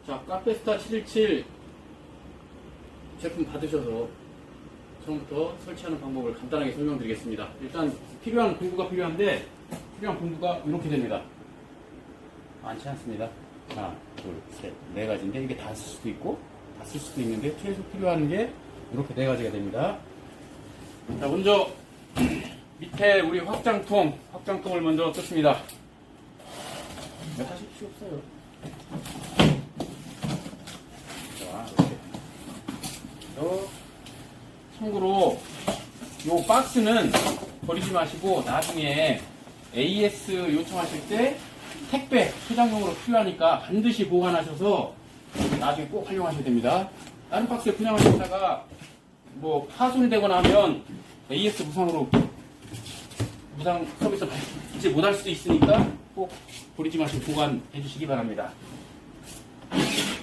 자, 카페스타 717 제품 받으셔서 처음부터 설치하는 방법을 간단하게 설명드리겠습니다. 일단 필요한 공구가 필요한데, 필요한 공구가 이렇게 됩니다. 많지 않습니다. 하나, 둘, 셋, 네 가지인데 이게 다 쓸 수도 있고 다 쓸 수도 있는데 최소 필요한 게 이렇게 네 가지가 됩니다. 자, 먼저 밑에 우리 확장통을 먼저 뜯습니다. 사실 필요 없어요. 자, 이렇게. 참고로 이 박스는 버리지 마시고 나중에 AS 요청하실 때 택배 소장용으로 필요하니까 반드시 보관하셔서 나중에 꼭 활용하셔야 됩니다. 다른 박스에 분양하셨다가 뭐 파손이 되거나 하면 AS 무상 서비스 받지 못할 수도 있으니까 꼭 버리지 마시고 보관해 주시기 바랍니다.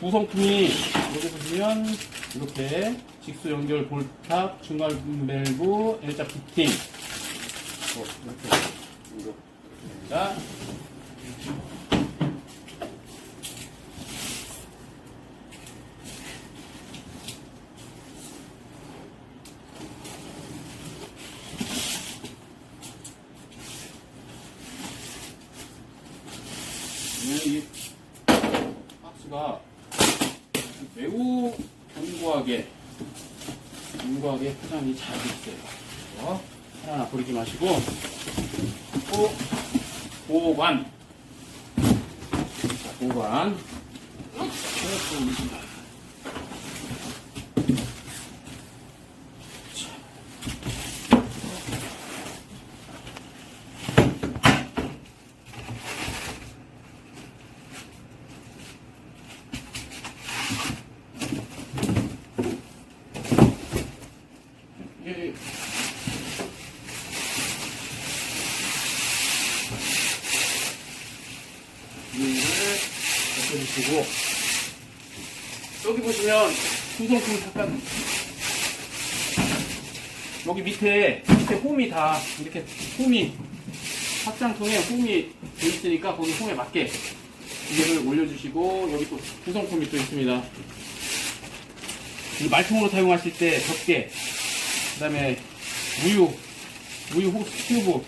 구성품이 여기 보시면 이렇게 직수 연결 볼탑, 중간 밸브, L자 피팅 이렇게 됩니다. 이 박스가 매우 견고하게 포장이 잘 됐어요. 하나하나 버리지 마시고 또 보관 이를 벗겨주시고 여기 보시면 구성품 잠깐 여기 밑에 홈이 다 이렇게 확장통에 홈이 돼 있으니까 거기 홈에 맞게 기계를 올려주시고 여기 또 구성품이 또 있습니다. 이 말통으로 사용하실 때 덮개, 그 다음에 우유 호스 튜브,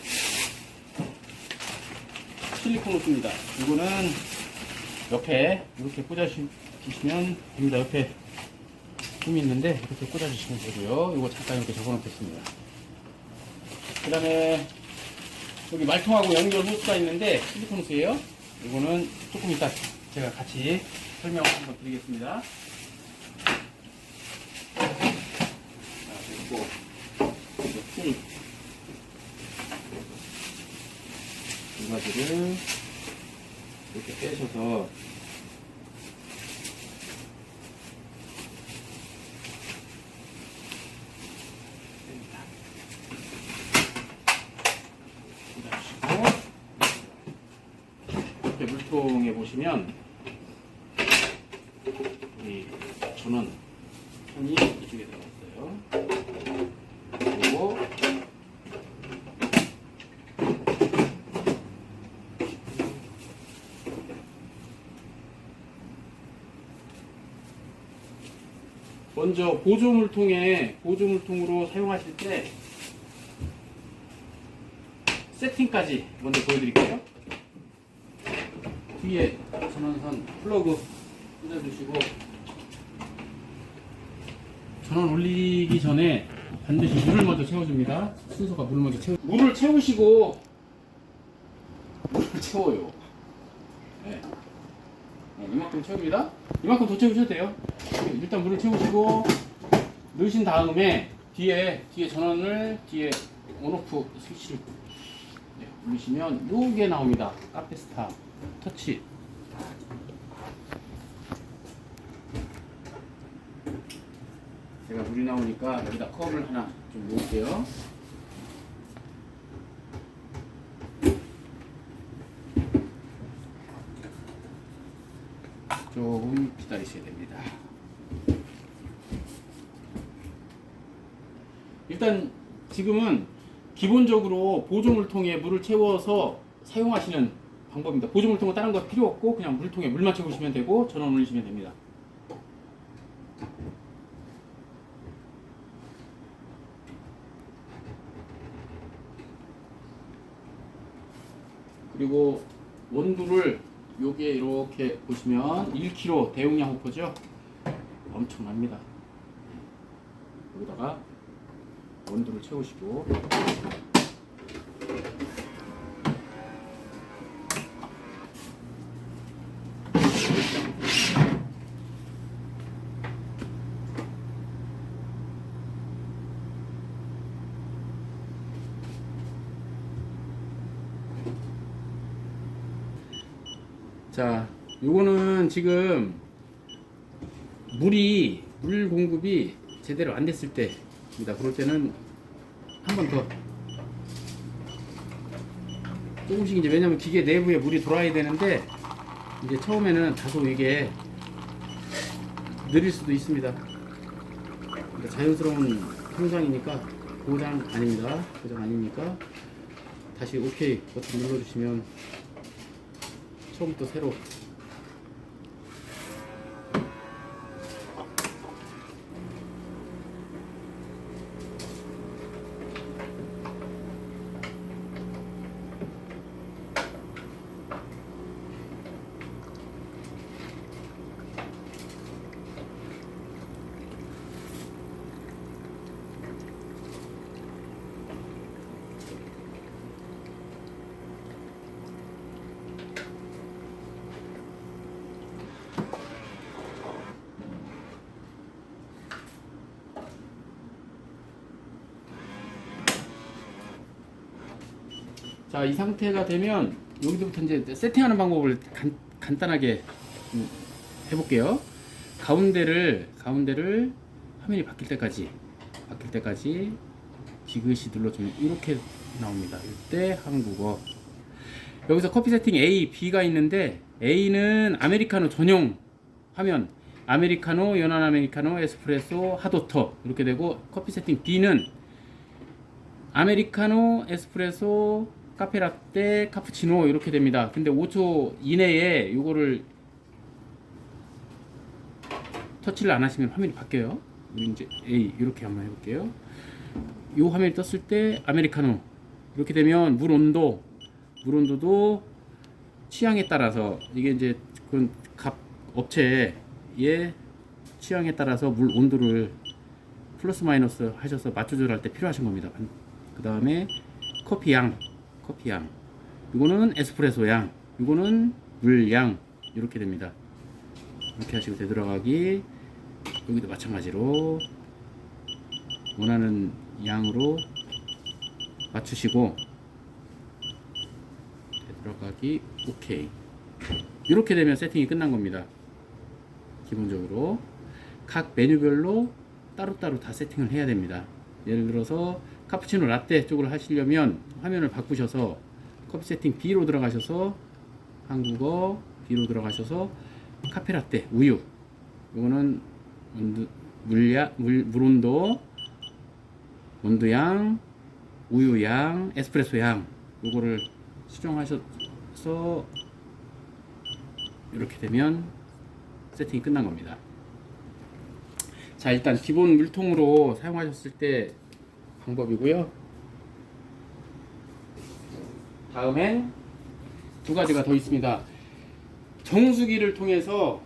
실리콘 호스입니다. 이거는 옆에 이렇게 꽂아주시면 됩니다. 옆에 홈이 있는데 이렇게 꽂아주시면 되고요. 이거 잠깐 이렇게 접어놓겠습니다. 그 다음에 여기 말통하고 연결 호스가 있는데 실리콘 호스예요. 이거는 조금 이따 제가 같이 설명 한번 드리겠습니다. 그리고 두 가지를 이렇게 빼셔서 이렇게 물통에 보시면 우리 전원 선이 이쪽에 들어갔어요. 그리고 먼저 보조물통으로 사용하실 때 세팅까지 먼저 보여드릴게요. 뒤에 전원선 플러그 꽂아주시고 전원 올리기 전에 반드시 물을 먼저 채워줍니다. 순서가 물을 먼저 물을 채우시고 물을 채워요. 네. 이만큼 채웁니다. 이만큼 더 채우셔도 돼요. 일단 물을 채우시고 넣으신 다음에 뒤에 전원을 뒤에 온오프 스위치를 누르시면 요게 나옵니다. 카페스타 터치. 제가 물이 나오니까 여기다 컵을 하나 좀 놓을게요. 조금 기다리셔야 됩니다. 일단 지금은 기본적으로 보조물통에 물을 채워서 사용하시는 방법입니다. 보조 물통은 다른 거 필요 없고 그냥 물통에 물만 채우시면 되고 전원 올리시면 됩니다. 그리고 원두를 요게 이렇게 보시면 1kg 대용량 호포죠. 엄청납니다. 여기다가 원두를 채우시고 자, 요거는 지금 물 공급이 제대로 안 됐을 때입니다. 그럴 때는 한 번 더 조금씩 이제 왜냐면 기계 내부에 물이 돌아야 되는데 이제 처음에는 다소 이게 느릴 수도 있습니다. 그러니까 자연스러운 성장이니까 고장 아닙니다. 고장 아니니까 다시 OK 버튼 눌러주시면 처음부터 새로 자, 이 상태가 되면 여기서부터 이제 세팅하는 방법을 간단하게 해볼게요. 가운데를 화면이 바뀔 때까지 지그시 눌러주면 이렇게 나옵니다. 이때 한국어. 여기서 커피 세팅 A, B가 있는데 A는 아메리카노 전용 화면, 아메리카노, 연한 아메리카노, 에스프레소, 핫워터 이렇게 되고, 커피 세팅 B는 아메리카노, 에스프레소, 카페라떼, 카푸치노 이렇게 됩니다. 근데 5초 이내에 요거를 터치를 안 하시면 화면이 바뀌어요. 우리 이제 A 이렇게 한번 해볼게요. 요 화면이 떴을 때 아메리카노 이렇게 되면 물 온도도 취향에 따라서 이게 이제 그런 업체의 취향에 따라서 물 온도를 플러스 마이너스 하셔서 맞춰 조절할 때 필요하신 겁니다. 그 다음에 커피 양 이거는 에스프레소 양, 이거는 물 양 이렇게 됩니다. 이렇게 하시고 되돌아가기, 여기도 마찬가지로 원하는 양으로 맞추시고 되돌아가기 OK. 이렇게 되면 세팅이 끝난 겁니다. 기본적으로 각 메뉴별로 따로따로 다 세팅을 해야 됩니다. 예를 들어서 카푸치노 라떼 쪽을 하시려면 화면을 바꾸셔서 커피 세팅 B로 들어가셔서 한국어 B로 들어가셔서 카페 라떼 우유, 이거는 물 온도, 원두양, 우유양, 에스프레소양 요거를 수정하셔서 이렇게 되면 세팅이 끝난 겁니다. 자, 일단 기본 물통으로 사용하셨을 때 방법이고요. 다음엔 두 가지가 더 있습니다. 정수기를 통해서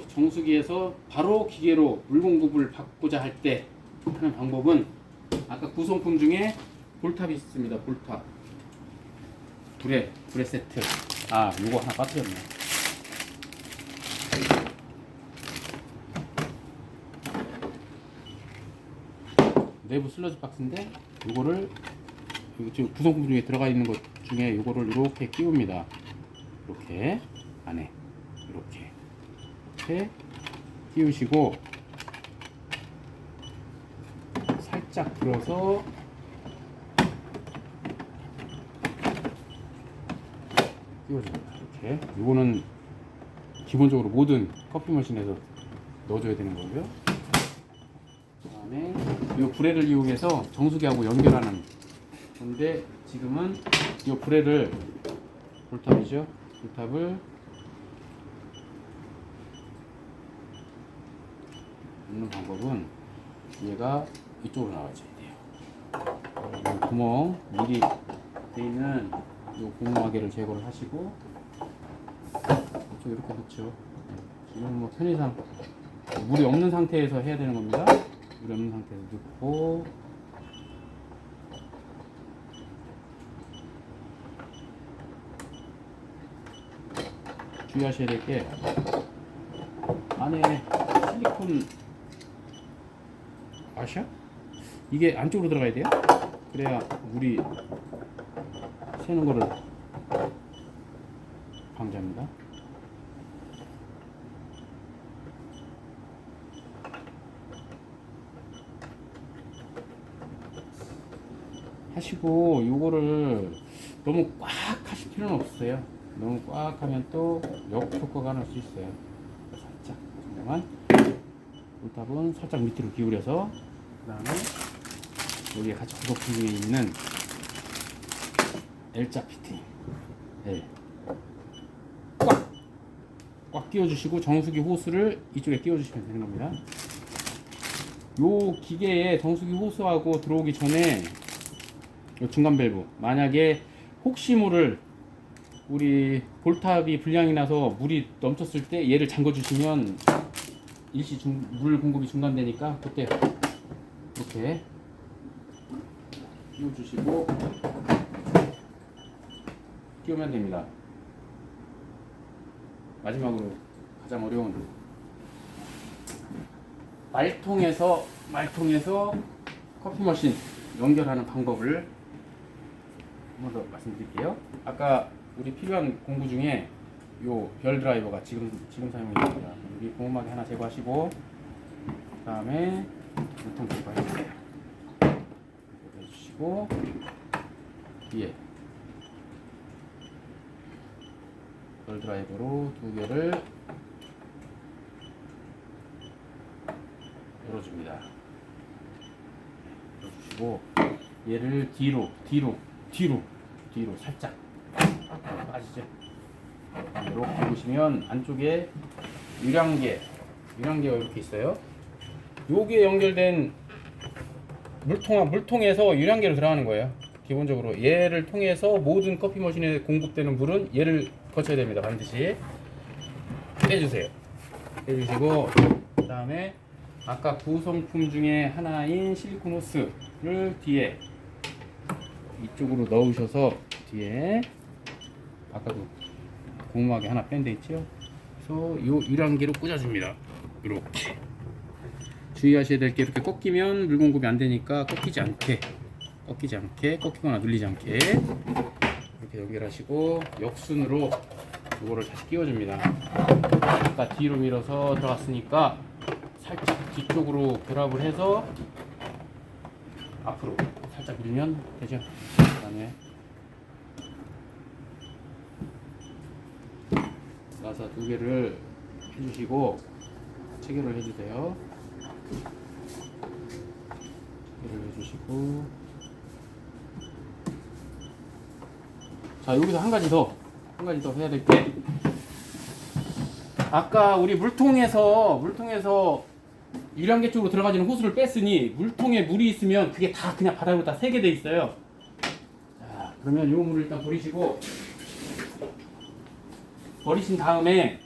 정수기에서 바로 기계로 물 공급을 받고자 할 때 하는 방법은 아까 구성품 중에 볼탑이 있습니다. 볼탑 불에 세트. 요거 하나 빠뜨렸네. 내부 슬러지 박스인데 요거를 지금 구성품 중에 들어가 있는 것 중에 요거를 이렇게 끼웁니다. 이렇게 안에 이렇게 끼우시고 살짝 들어서 끼워줍니다. 이렇게. 요거는 기본적으로 모든 커피 머신에서 넣어줘야 되는 거고요. 그 다음에 이 브레를 이용해서 정수기하고 연결하는 건데 지금은 이 브레를 볼탑이죠. 볼탑을 넣는 방법은 얘가 이쪽으로 나와줘야 돼요. 이 구멍 미리 돼 있는 이 고무마개를 제거를 하시고 이쪽 이렇게 넣죠. 지금 뭐 편의상 물이 없는 상태에서 해야 되는 겁니다. 물이 없는 상태에서 넣고 주의하셔야 될 게 안에 실리콘 아시아? 이게 안쪽으로 들어가야 돼요. 그래야 물이 새는 거를 방지합니다. 하시고 요거를 너무 꽉 하실 필요는 없어요. 너무 꽉 하면 또 역효과가 날 수 있어요. 살짝 잠깐만 볼탑은 살짝 밑으로 기울여서 그 다음에 여기에 같이 구석진 중에 있는 L자 피팅 L 꽉 끼워주시고 정수기 호스를 이쪽에 끼워주시면 되는 겁니다. 요 기계에 정수기 호스하고 들어오기 전에 요 중간 밸브 만약에 혹시 모를 우리 볼탑이 불량이 나서 물이 넘쳤을 때 얘를 잠궈 주시면 일시 물 공급이 중단되니까 그때 이렇게 끼워 주시고 끼우면 됩니다. 마지막으로 가장 어려운 말통에서 커피 머신 연결하는 방법을 한 번 더 말씀드릴게요. 아까 우리 필요한 공구 중에 요 별 드라이버가 지금 사용이 됩니다. 여기 고무막이 하나 제거하시고 그 다음에 물통 제거해주세요. 해주시고 뒤에 별 드라이버로 두 개를 열어줍니다. 열어주시고 얘를 뒤로 살짝 빠지죠. 이렇게 보시면 안쪽에 유량계가 이렇게 있어요. 요게 연결된 물통에서 유량계로 들어가는 거예요. 기본적으로 얘를 통해서 모든 커피 머신에 공급되는 물은 얘를 거쳐야 됩니다. 반드시 빼주세요. 빼주시고 그 다음에 아까 구성품 중에 하나인 실리콘 호스를 뒤에 이쪽으로 넣으셔서 뒤에 아까도 고무하게 하나 뺀 데 있죠. 그래서 요 유량계로 꽂아줍니다. 이렇게 주의하셔야 될 게 이렇게 꺾이면 물 공급이 안 되니까 꺾이지 않게 꺾이거나 눌리지 않게 이렇게 연결하시고 역순으로 이거를 다시 끼워줍니다. 아까 뒤로 밀어서 들어갔으니까 살짝 뒤쪽으로 결합을 해서 앞으로 살짝 밀면 되죠. 그 다음에 나사 두 개를 해주시고 체결을 해주세요. 체결을 해주시고 자 여기서 한 가지 더 해야 될 게 아까 우리 물통에서 유량계 쪽으로 들어가지는 호스를 뺐으니 물통에 물이 있으면 그게 다 그냥 바닥으로 다 새게 돼 있어요. 자, 그러면 이 물을 일단 버리신 다음에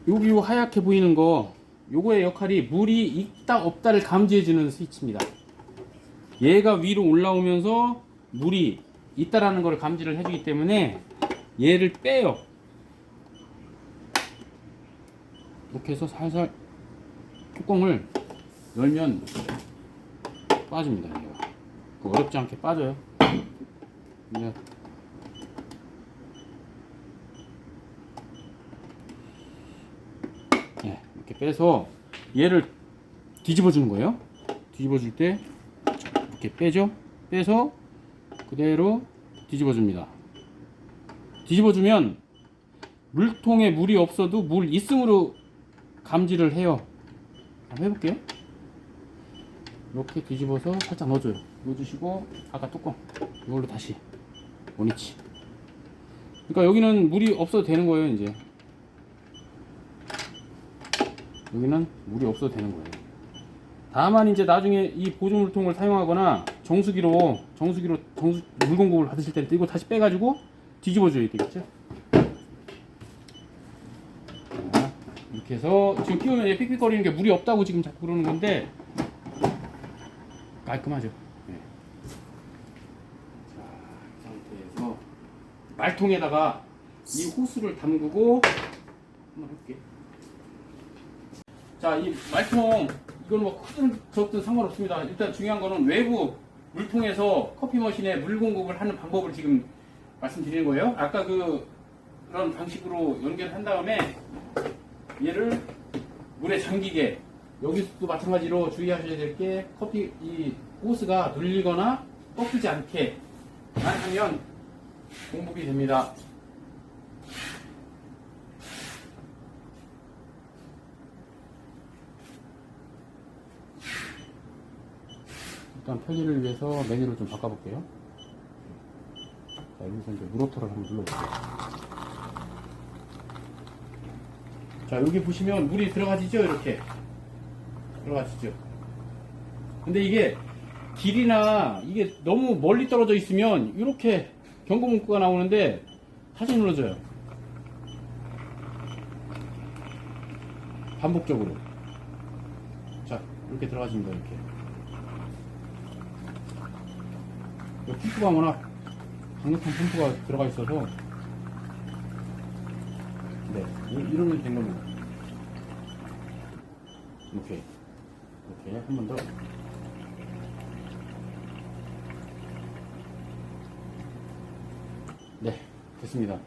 여기 요 하얗게 보이는 거 요거의 역할이 물이 있다 없다를 감지해주는 스위치입니다. 얘가 위로 올라오면서 물이 있다라는 걸 감지를 해주기 때문에 얘를 빼요. 이렇게 해서 살살 뚜껑을 열면 빠집니다. 얘가. 어렵지 않게 빠져요. 그냥 이렇게 빼서 얘를 뒤집어 주는 거예요. 뒤집어 줄 때 이렇게 빼죠. 빼서 그대로 뒤집어 줍니다. 뒤집어 주면 물통에 물이 없어도 물 있음으로 감지를 해요. 한번 해볼게요. 이렇게 뒤집어서 살짝 넣어줘요. 넣어주시고 아까 뚜껑 이걸로 다시 원위치. 그러니까 여기는 물이 없어도 되는 거예요. 이제 여기는 물이 없어도 되는 거예요. 다만 이제 나중에 이 보조물통을 사용하거나 정수기로 물 공급을 받으실 때는 이거 다시 빼가지고 뒤집어줘야 되겠죠. 자, 이렇게 해서 지금 끼우면 삑삑거리는 게 물이 없다고 지금 자꾸 그러는 건데 깔끔하죠. 네. 자, 이 상태에서 말통에다가 이 호스를 담그고 한번 해볼게. 자, 이 말통 이건 뭐 크든 적든 상관없습니다. 일단 중요한 거는 외부 물통에서 커피 머신에 물 공급을 하는 방법을 지금 말씀드리는 거예요. 아까 그런 방식으로 연결을 한 다음에 얘를 물에 잠기게, 여기서도 마찬가지로 주의하셔야 될 게 커피 이 호스가 눌리거나 꺾이지 않게만 하면 공급이 됩니다. 일단 편리를 위해서 메뉴를 좀 바꿔볼게요. 자, 여기서 이제 물어터를 한번 눌러볼게요. 자, 여기 보시면 물이 들어가지죠? 이렇게 들어가지죠? 근데 이게 길이나 이게 너무 멀리 떨어져 있으면 이렇게 경고 문구가 나오는데 다시 눌러줘요. 반복적으로. 자, 이렇게 들어가집니다. 이렇게. 펌프가 워낙 강력한 펌프가 들어가 있어서 네, 이러면 된 겁니다. 이렇게 한 번 더. 네, 됐습니다.